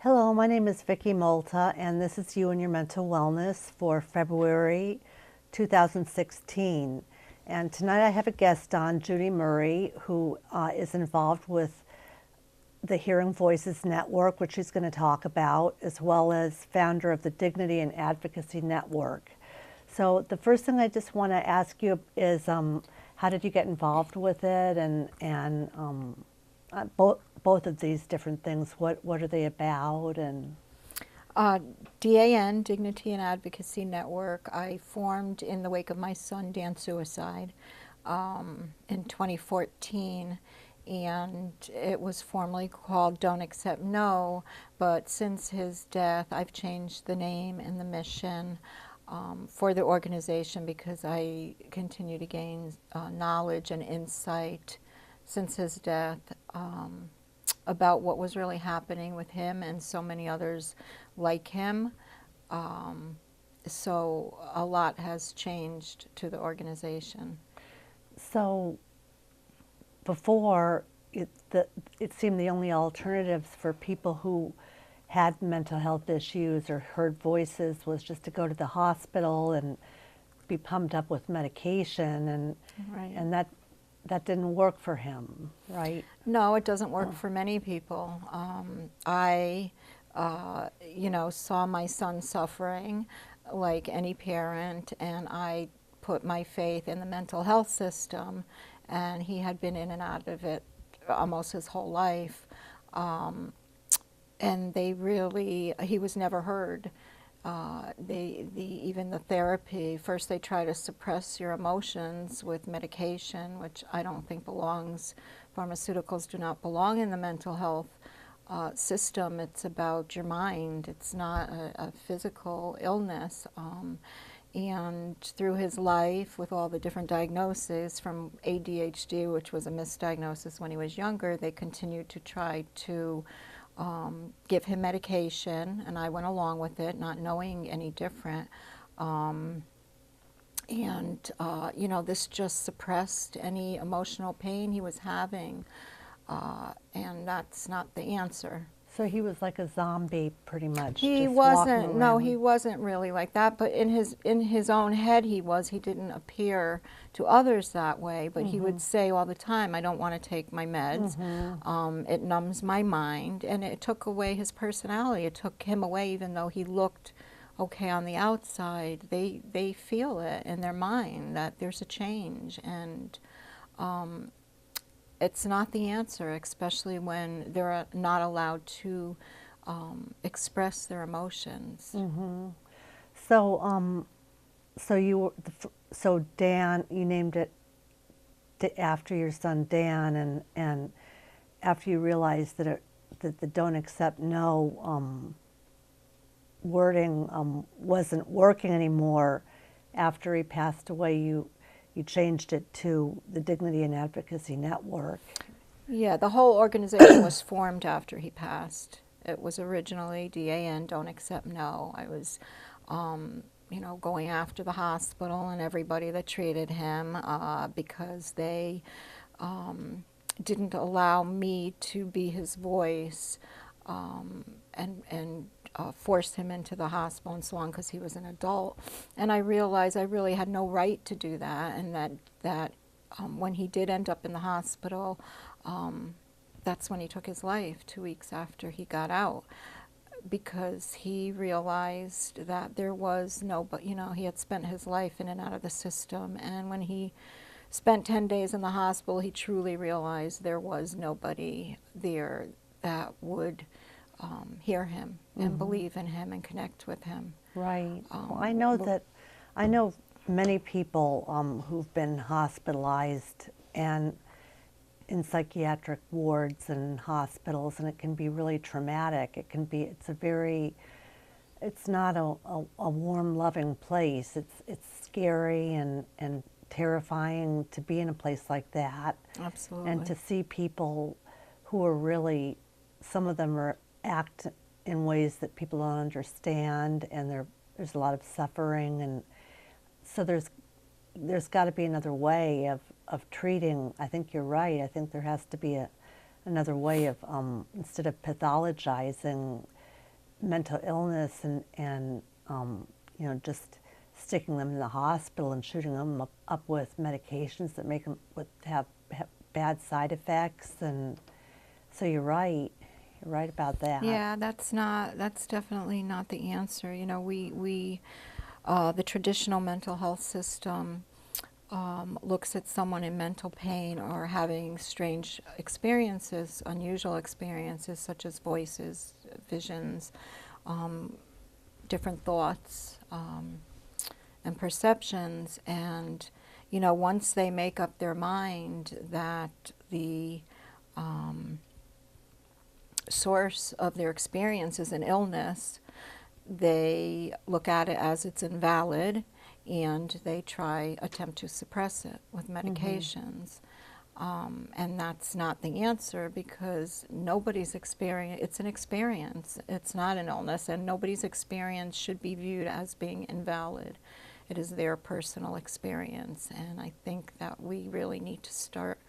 Hello, my name is Vicki Molta, and this is You and Your Mental Wellness for February 2016. And tonight I have a guest on, Judy Murray, who is involved with the Hearing Voices Network, which she's going to talk about, as well as founder of the Dignity and Advocacy Network. So the first thing I just want to ask you is, how did you get involved with it, and both of these different things, what are they about? And DAN, Dignity and Advocacy Network, I formed in the wake of my son Dan's suicide in 2014, and it was formerly called Don't Accept No, but since his death I've changed the name and the mission for the organization because I continue to gain knowledge and insight since his death about what was really happening with him and so many others like him. So a lot has changed to the organization. so before, it seemed the only alternatives for people who had mental health issues or heard voices was just to go to the hospital and be pumped up with medication, Right. and that didn't work for him, right? No, it doesn't work for many people. I, saw my son suffering like any parent, and I put my faith in the mental health system, and he had been in and out of it almost his whole life. And he was never heard. Even the therapy, first they try to suppress your emotions with medication, which I don't think belongs. Pharmaceuticals do not belong in the mental health system. It's about your mind. It's not a physical illness. And through his life, with all the different diagnoses from ADHD, which was a misdiagnosis when he was younger, they continued to try to give him medication, and I went along with it, not knowing any different. This just suppressed any emotional pain he was having, and that's not the answer. So he was like a zombie, pretty much. He just wasn't. walking No, around. he wasn't really like that. But in his own head, he was. He didn't appear to others that way. But he would say all the time, "I don't want to take my meds. It numbs my mind," and it took away his personality. It took him away, even though he looked okay on the outside. They feel it in their mind that there's a change, and it's not the answer, especially when they're not allowed to express their emotions. So, so Dan, you named it after your son Dan, and after you realized that the "Don't Accept No" wording wasn't working anymore, after he passed away, you changed it to the Dignity and Advocacy Network. Yeah, the whole organization was formed after he passed. It was originally DAN, Don't Accept No. I was, going after the hospital and everybody that treated him because they didn't allow me to be his voice, and forced him into the hospital and so on because he was an adult. And I realized I really had no right to do that, and that when he did end up in the hospital, that's when he took his life, 2 weeks after he got out, because he realized that there was no, but he had spent his life in and out of the system, and when he spent 10 days in the hospital, he truly realized there was nobody there that would hear him and believe in him and connect with him. Right. Well, I know many people who've been hospitalized and in psychiatric wards and hospitals, and it can be really traumatic. It's not a warm, loving place. It's scary and terrifying to be in a place like that. Absolutely. And to see people who are really, some of them act in ways that people don't understand, and there's a lot of suffering, and so there's got to be another way of treating. I think you're right. I think there has to be another way of, instead of pathologizing, mental illness and just sticking them in the hospital and shooting them up with medications that make them have bad side effects. And so you're right about that. Yeah, that's definitely not the answer. You know, the traditional mental health system looks at someone in mental pain or having strange experiences, unusual experiences such as voices, visions, different thoughts, and perceptions. And, you know, once they make up their mind that the source of their experience is an illness, they look at it as it's invalid, and they attempt to suppress it with medications. And that's not the answer, because nobody's experience, it's an experience, it's not an illness, and nobody's experience should be viewed as being invalid. It is their personal experience, and I think that we really need to start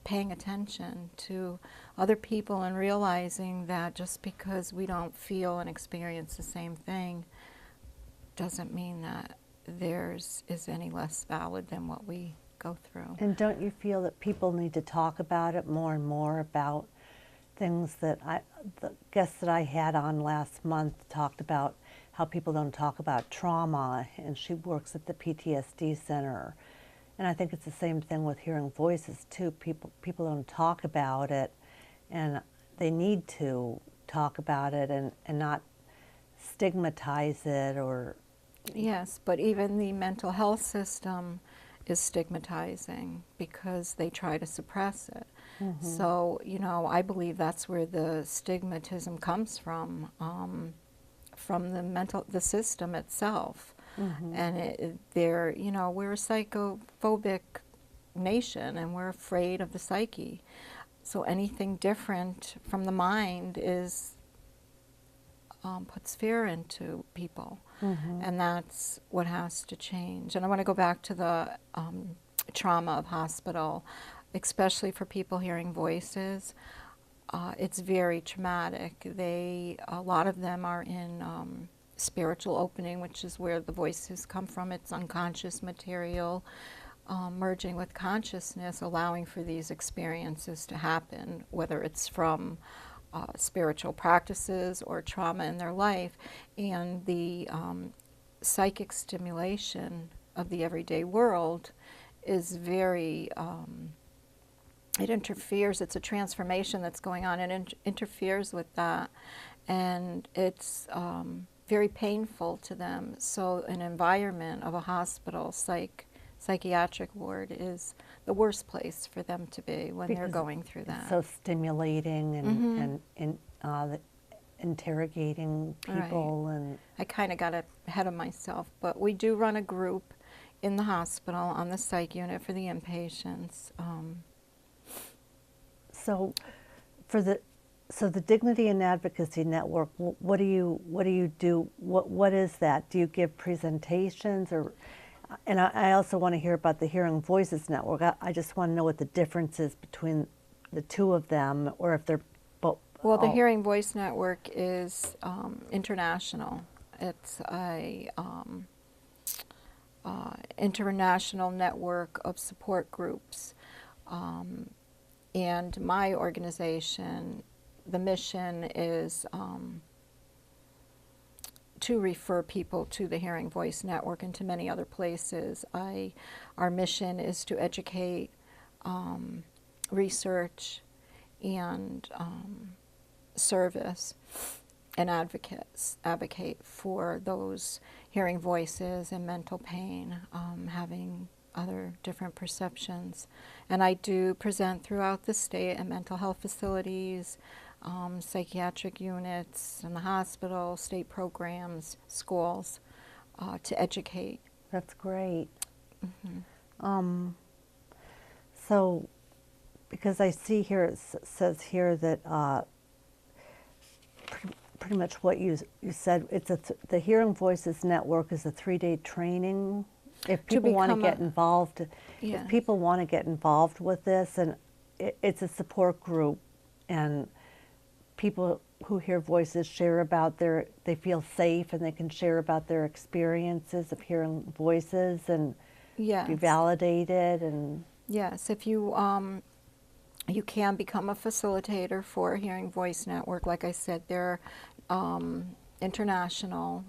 paying attention to other people and realizing that just because we don't feel and experience the same thing doesn't mean that theirs is any less valid than what we go through. And don't you feel that people need to talk about it more and more, about things that the guest that I had on last month talked about how people don't talk about trauma, and she works at the PTSD center. And I think it's the same thing with hearing voices too. People don't talk about it, and they need to talk about it and not stigmatize it. Or yes, but even the mental health system is stigmatizing because they try to suppress it. So, you know, I believe that's where the stigmatism comes from the system itself. And you know, we're a psychophobic nation, and we're afraid of the psyche. So anything different from the mind puts fear into people, and that's what has to change. And I want to go back to the trauma of hospital, especially for people hearing voices. It's very traumatic. A lot of them are in spiritual opening, which is where the voices come from. It's unconscious material merging with consciousness, allowing for these experiences to happen, whether it's from spiritual practices or trauma in their life. And the psychic stimulation of the everyday world is very, it interferes. It's a transformation that's going on, and interferes with that. And it's very painful to them. So an environment of a hospital, psychiatric ward is the worst place for them to be when they're going through that. It's so stimulating and interrogating people. Right. And I kind of got ahead of myself, but we do run a group in the hospital on the psych unit for the inpatients. So the Dignity and Advocacy Network, what do you do? What is that? Do you give presentations, or? And I also want to hear about the Hearing Voices Network. I just want to know what the difference is between the two of them, or if they're both. Well, the Hearing Voice Network is international. It's a international network of support groups. And my organization, the mission is to refer people to the Hearing Voice Network and to many other places. Our mission is to educate, research, and service, and advocate for those hearing voices and mental pain, having other different perceptions. And I do present throughout the state at mental health facilities, psychiatric units in the hospital, state programs, schools, to educate. That's great. So, because I see here, it says here that pretty much what you said, it's the Hearing Voices Network is a 3-day training. If people want to get involved, Yes. if people want to get involved with this, and it's a support group, and people who hear voices share about they feel safe and they can share about their experiences of hearing voices and be Yes. validated and Yes, if you you can become a facilitator for Hearing Voice Network. Like I said, they're international.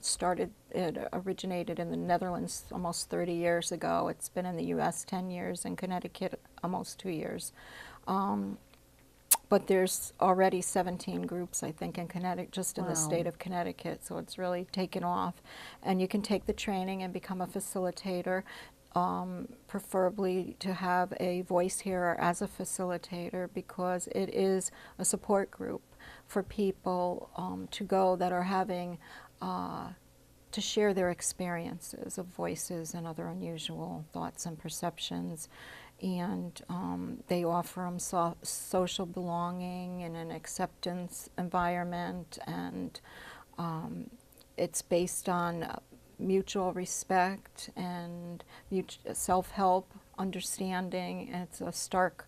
It originated in the Netherlands almost 30 years ago. It's been in the U.S. 10 years, in Connecticut almost 2 years. But there's already 17 groups, I think, in Connecticut, just in the state of Connecticut. So it's really taken off. And you can take the training and become a facilitator, preferably to have a voice hearer as a facilitator, because it is a support group for people to go that are having to share their experiences of voices and other unusual thoughts and perceptions. And they offer them social belonging and an acceptance environment, and it's based on mutual respect and self-help, understanding. It's a stark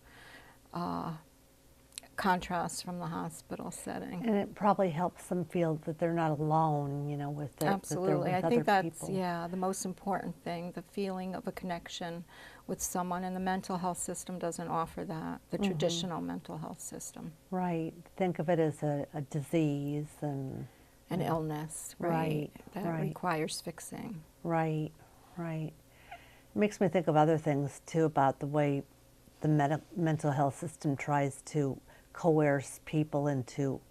contrast from the hospital setting. and it probably helps them feel that they're not alone, you know, with their, Absolutely. that I they're think with other that's, people. yeah, the most important thing, the feeling of a connection with someone, and the mental health system doesn't offer that, the traditional mental health system. Right. Think of it as a disease and An illness, Right, that right. requires fixing. right, right. It makes me think of other things too about the way the mental health system tries to coerce people into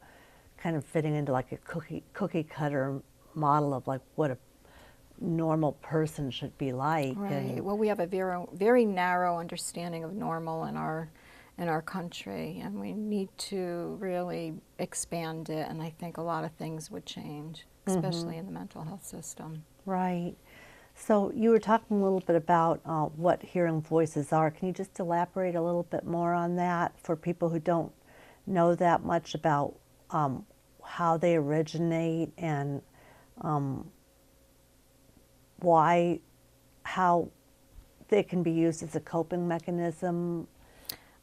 kind of fitting into like a cookie cutter model of like what a normal person should be like. Right. And Well, we have a very narrow understanding of normal in our country, and we need to really expand it. And I think a lot of things would change, especially in the mental health system. right. So you were talking a little bit about what hearing voices are. Can you just elaborate a little bit more on that for people who don't know that much about how they originate and how they can be used as a coping mechanism?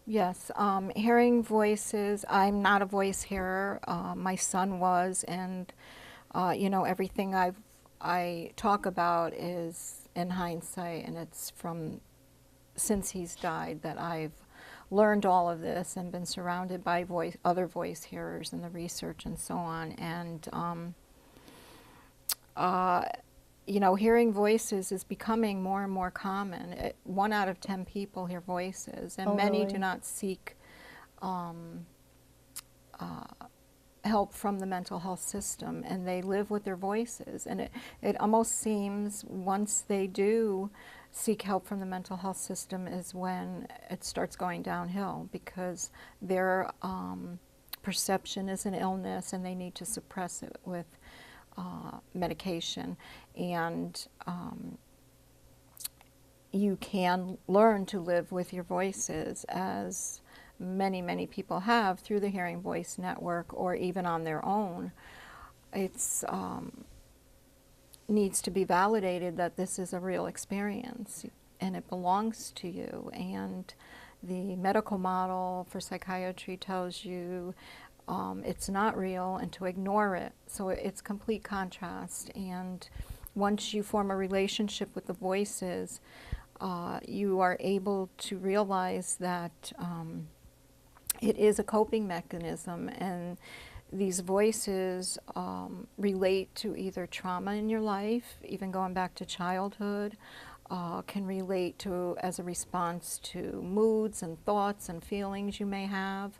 Yes, hearing voices. I'm not a voice hearer. My son was, and you know, everything I talk about is in hindsight, and it's from since he's died that I've learned all of this and been surrounded by other voice hearers and the research and so on. And you know, hearing voices is becoming more and more common. 1 out of 10 people hear voices, and Oh, many really? do not seek help from the mental health system, and they live with their voices. And it almost seems once they do seek help from the mental health system is when it starts going downhill, because their perception is an illness and they need to suppress it with medication. And you can learn to live with your voices, as many people have through the Hearing Voice Network or even on their own. It's needs to be validated that this is a real experience and it belongs to you. And the medical model for psychiatry tells you it's not real and to ignore it. So it's complete contrast. And once you form a relationship with the voices, you are able to realize that it is a coping mechanism, and these voices relate to either trauma in your life, even going back to childhood, can relate to as a response to moods and thoughts and feelings you may have.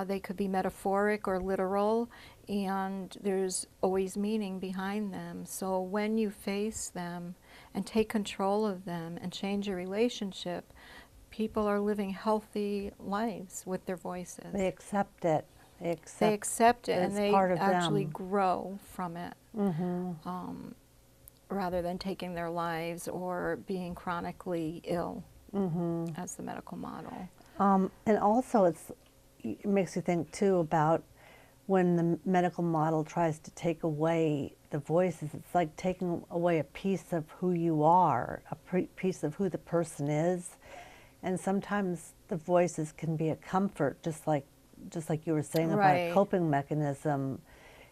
They could be metaphoric or literal, and there's always meaning behind them. So when you face them and take control of them and change your relationship, people are living healthy lives with their voices. They accept it. They accept it, and it's they part of actually them. grow from it, rather than taking their lives or being chronically ill, as the medical model. And also, it makes you think too about when the medical model tries to take away the voices. It's like taking away a piece of who you are, a piece of who the person is. And sometimes the voices can be a comfort, just like just like you were saying about a Right. coping mechanism.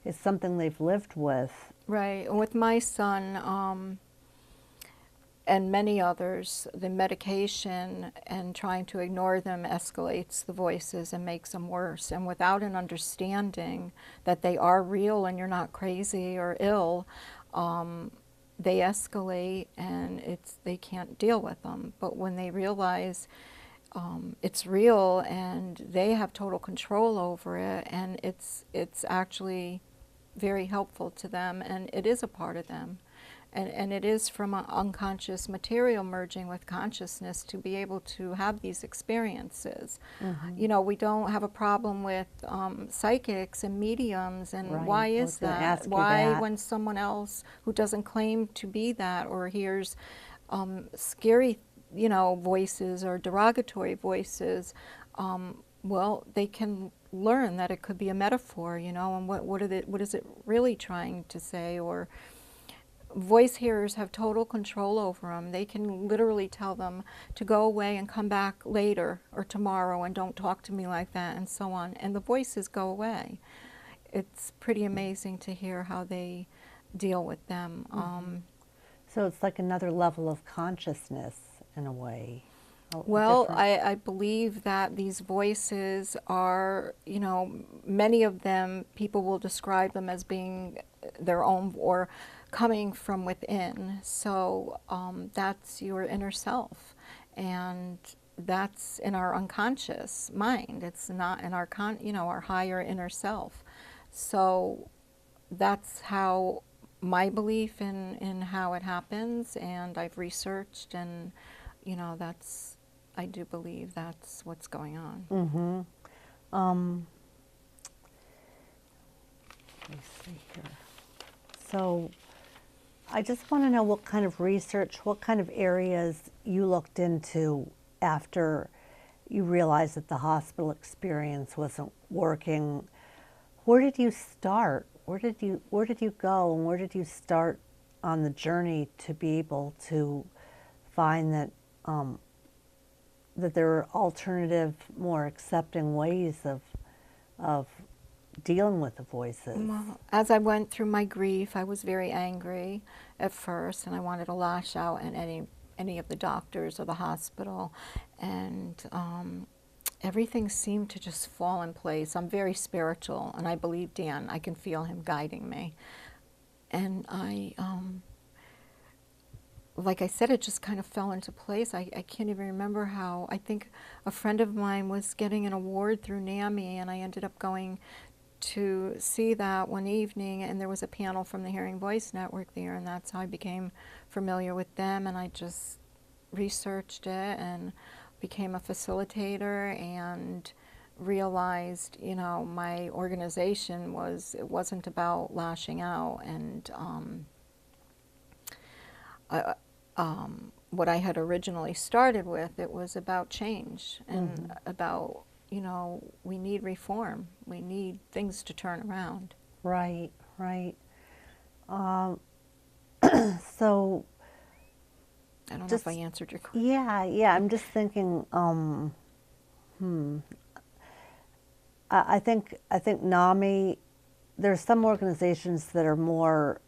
It's something they've lived with. Right. And with my son, and many others, the medication and trying to ignore them escalates the voices and makes them worse. And without an understanding that they are real and you're not crazy or ill, they escalate and they can't deal with them. But when they realize it's real and they have total control over it, and it's actually very helpful to them, and it is a part of them. And it is from an unconscious material merging with consciousness to be able to have these experiences. You know, we don't have a problem with psychics and mediums, and Right. why I was is gonna that? ask you Why, that. when someone else who doesn't claim to be that or hears scary, you know, voices or derogatory voices, well, they can learn that it could be a metaphor, you know, and what is it really trying to say? Or voice hearers have total control over them. They can literally tell them to go away and come back later or tomorrow and don't talk to me like that and so on. And the voices go away. It's pretty amazing to hear how they deal with them. So it's like another level of consciousness in a way. Well, Different. I believe that these voices are, you know, many of them, people will describe them as being their own or coming from within. So that's your inner self. And that's in our unconscious mind. It's not in our, you know, our higher inner self. So that's how my belief in how it happens, and I've researched, and you know, I do believe that's what's going on. Let me see here. So I just want to know what kind of research, what kind of areas you looked into after you realized that the hospital experience wasn't working. Where did you start? Where did you go, and where did you start on the journey to be able to find that that there are alternative, more accepting ways of dealing with the voices? Well, as I went through my grief, I was very angry at first, and I wanted to lash out at any of the doctors or the hospital, and everything seemed to just fall in place. I'm very spiritual, and I believe Dan. I can feel him guiding me, and like I said, it just kind of fell into place. I can't even remember how. I think a friend of mine was getting an award through NAMI, and I ended up going to see that one evening, and there was a panel from the Hearing Voice Network there, and that's how I became familiar with them, and I just researched it and became a facilitator and realized, you know, my organization it wasn't about lashing out, and what I had originally started with, it was about change and about, you know, we need reform. We need things to turn around. Right, right. So I don't know just if I answered your question. yeah. I'm just thinking. I think NAMI. There's some organizations that are more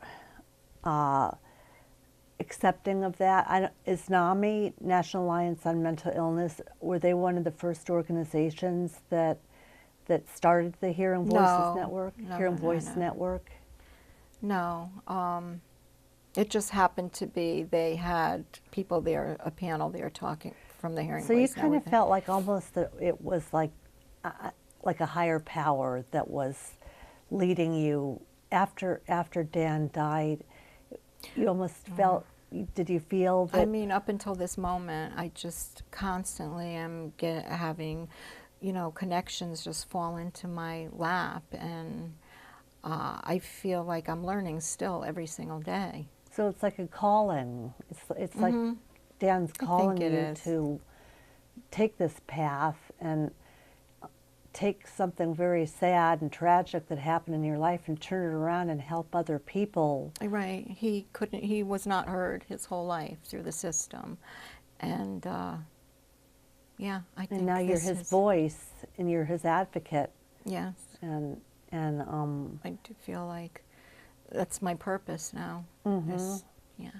accepting of that. Is NAMI, National Alliance on Mental Illness, were they one of the first organizations that started the Hearing Voices Network? Hearing Voice Network? No. It just happened to be they had people there, a panel there talking from the Hearing So you Voice kind Network. of felt like almost that it was like a higher power that was leading you after Dan died. You almost felt. Did you feel that? I mean, up until this moment, I just constantly am having, you know, connections just fall into my lap, and I feel like I'm learning still every single day. So it's like a calling. It's like Dan's calling it you is. to take this path and take something very sad and tragic that happened in your life and turn it around and help other people. Right. He was not heard his whole life through the system. And Yeah, I think And now you're this his is, voice and you're his advocate. yes, And I do feel like that's my purpose now. Is, yeah,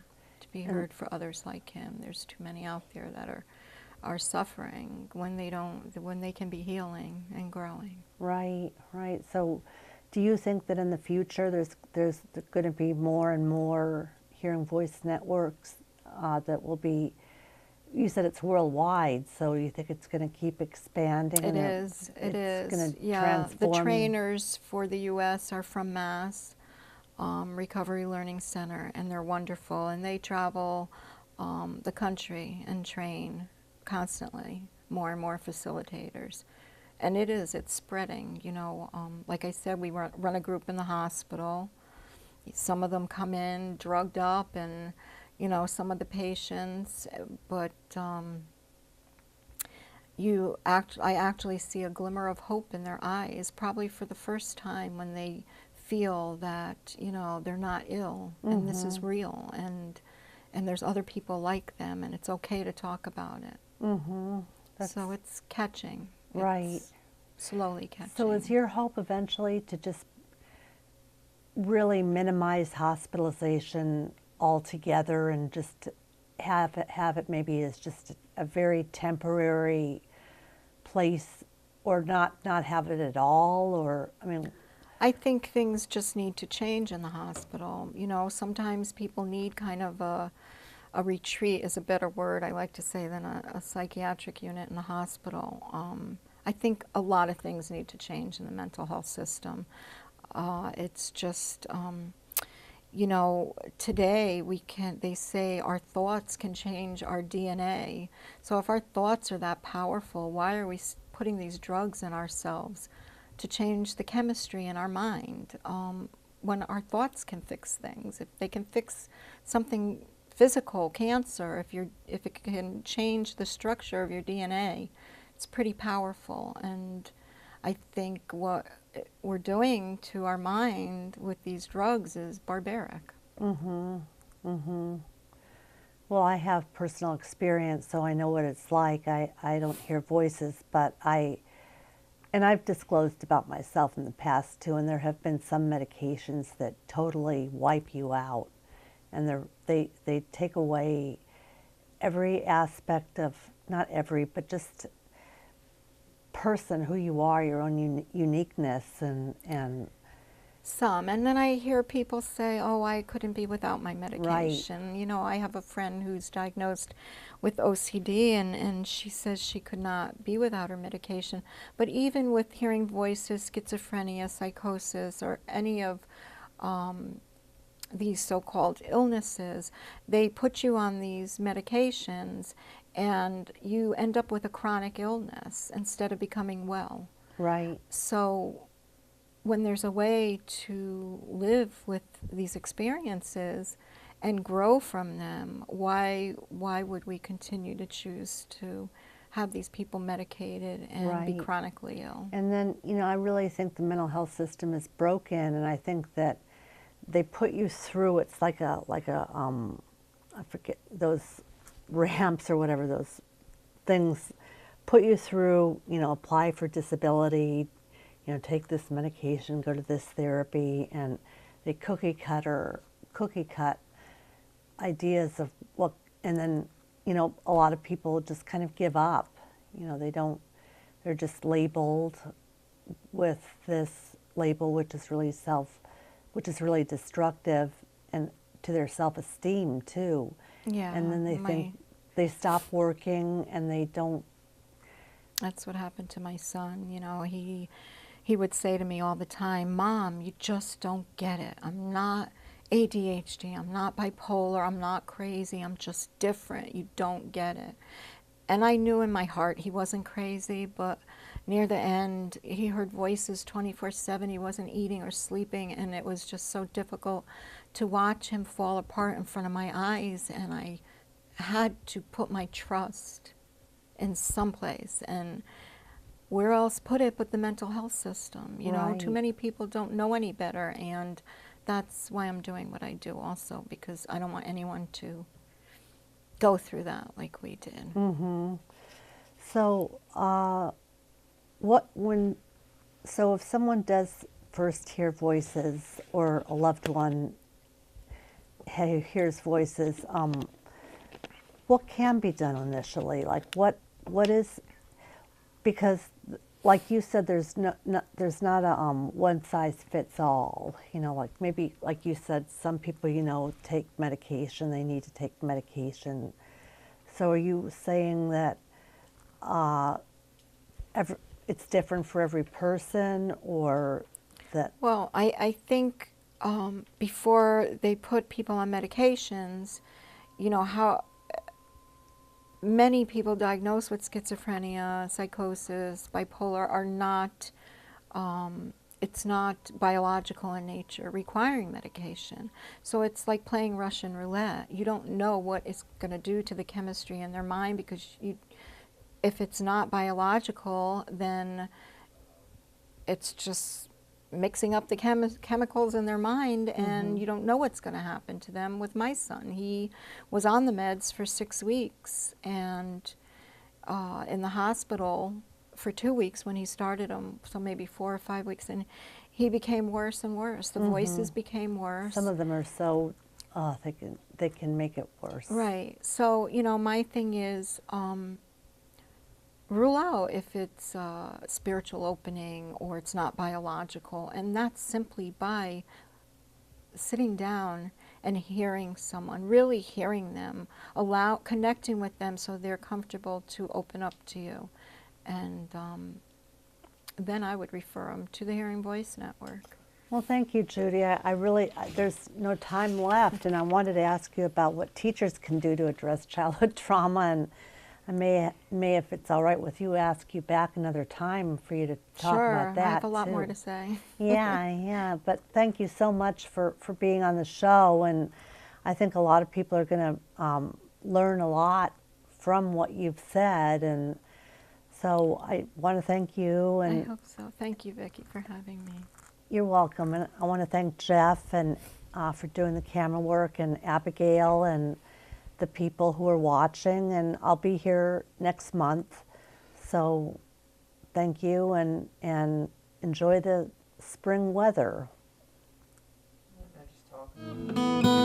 to be And- heard for others like him. There's too many out there that are suffering when they can be healing and growing. right, right. So do you think that in the future there's going to be more and more hearing voice networks that will be, you said it's worldwide, so you think it's going to keep expanding? It and is. It it's is. going to Yeah, transform? the trainers for the U.S. are from Mass Recovery Learning Center, and they're wonderful. And they travel the country and train constantly more and more facilitators. And it's spreading. You know, like I said, we run a group in the hospital. Some of them come in drugged up, and some of the patients, but I actually see a glimmer of hope in their eyes, probably for the first time, when they feel that they're not ill, and this is real, and there's other people like them, and it's okay to talk about it. So it's catching. Right. It's slowly catching. So is your hope eventually to just really minimize hospitalization altogether and just have it maybe as just a very temporary place, or not have it at all? Or I mean, I think things just need to change in the hospital. Sometimes people need kind of a retreat is a better word, I like to say, than a psychiatric unit in the hospital. I think a lot of things need to change in the mental health system. It's just, today they say our thoughts can change our DNA. So if our thoughts are that powerful, why are we putting these drugs in ourselves to change the chemistry in our mind, when our thoughts can fix things? If they can fix something physical, cancer, if it can change the structure of your DNA, it's pretty powerful. And I think what we're doing to our mind with these drugs is barbaric. well, I have personal experience, so I know what it's like. I don't hear voices, but I've disclosed about myself in the past too, and there have been some medications that totally wipe you out, and they take away every aspect of, not every, but just person who you are, your own uniqueness, and Some. And then I hear people say, oh, I couldn't be without my medication. I have a friend who's diagnosed with OCD, and she says she could not be without her medication. But even with hearing voices, schizophrenia, psychosis, or any of these so-called illnesses, they put you on these medications, and you end up with a chronic illness instead of becoming well. right. So when there's a way to live with these experiences and grow from them, why would we continue to choose to have these people medicated and be Right. chronically ill? And then, I really think the mental health system is broken, and I think that they put you through, it's like a I forget, those ramps or whatever, those things, put you through, apply for disability, take this medication, go to this therapy, and they cookie cut ideas of what, and then, a lot of people just kind of give up. They're just labeled with this label, which is really destructive, and to their self-esteem too. Yeah. And then they think they stop working, and they don't. That's what happened to my son. He would say to me all the time, Mom, you just don't get it. I'm not ADHD, I'm not bipolar, I'm not crazy, I'm just different. You don't get it. And I knew in my heart he wasn't crazy, but near the end, he heard voices 24/7. He wasn't eating or sleeping, and it was just so difficult to watch him fall apart in front of my eyes, and I had to put my trust in someplace. And where else put it but the mental health system? Too Right. many people don't know any better, and that's why I'm doing what I do also, because I don't want anyone to go through that like we did. So, so if someone does first hear voices, or a loved one hears voices, what can be done initially? Like what is, because like you said, there's not a one size fits all. Like maybe like you said, some people take medication. They need to take medication. So are you saying that every, it's different for every person, or that? Well, I think before they put people on medications, how many people diagnosed with schizophrenia, psychosis, bipolar are not, it's not biological in nature, requiring medication. So it's like playing Russian roulette. You don't know what it's going to do to the chemistry in their mind, because if it's not biological, then it's just mixing up the chemicals in their mind, and you don't know what's going to happen to them. With my son, he was on the meds for 6 weeks, and in the hospital for 2 weeks when he started them, so maybe 4 or 5 weeks, and he became worse and worse. The voices became worse. Some of them are so, they can make it worse. Right. So, my thing is, rule out if it's a spiritual opening or it's not biological, and that's simply by sitting down and hearing someone, really hearing them, connecting with them so they're comfortable to open up to you. And then I would refer them to the Hearing Voice Network. Well, thank you, Judy. There's no time left, and I wanted to ask you about what teachers can do to address childhood trauma, and I may, if it's all right with you, ask you back another time for you to talk about that. Sure, I have a lot too. more to say. Yeah. But thank you so much for being on the show, and I think a lot of people are going to learn a lot from what you've said, and so I want to thank you. And I hope so. Thank you, Vicki, for having me. You're welcome, and I want to thank Jeff and for doing the camera work, and Abigail, and the people who are watching, and I'll be here next month. So thank you, and enjoy the spring weather. I just talk.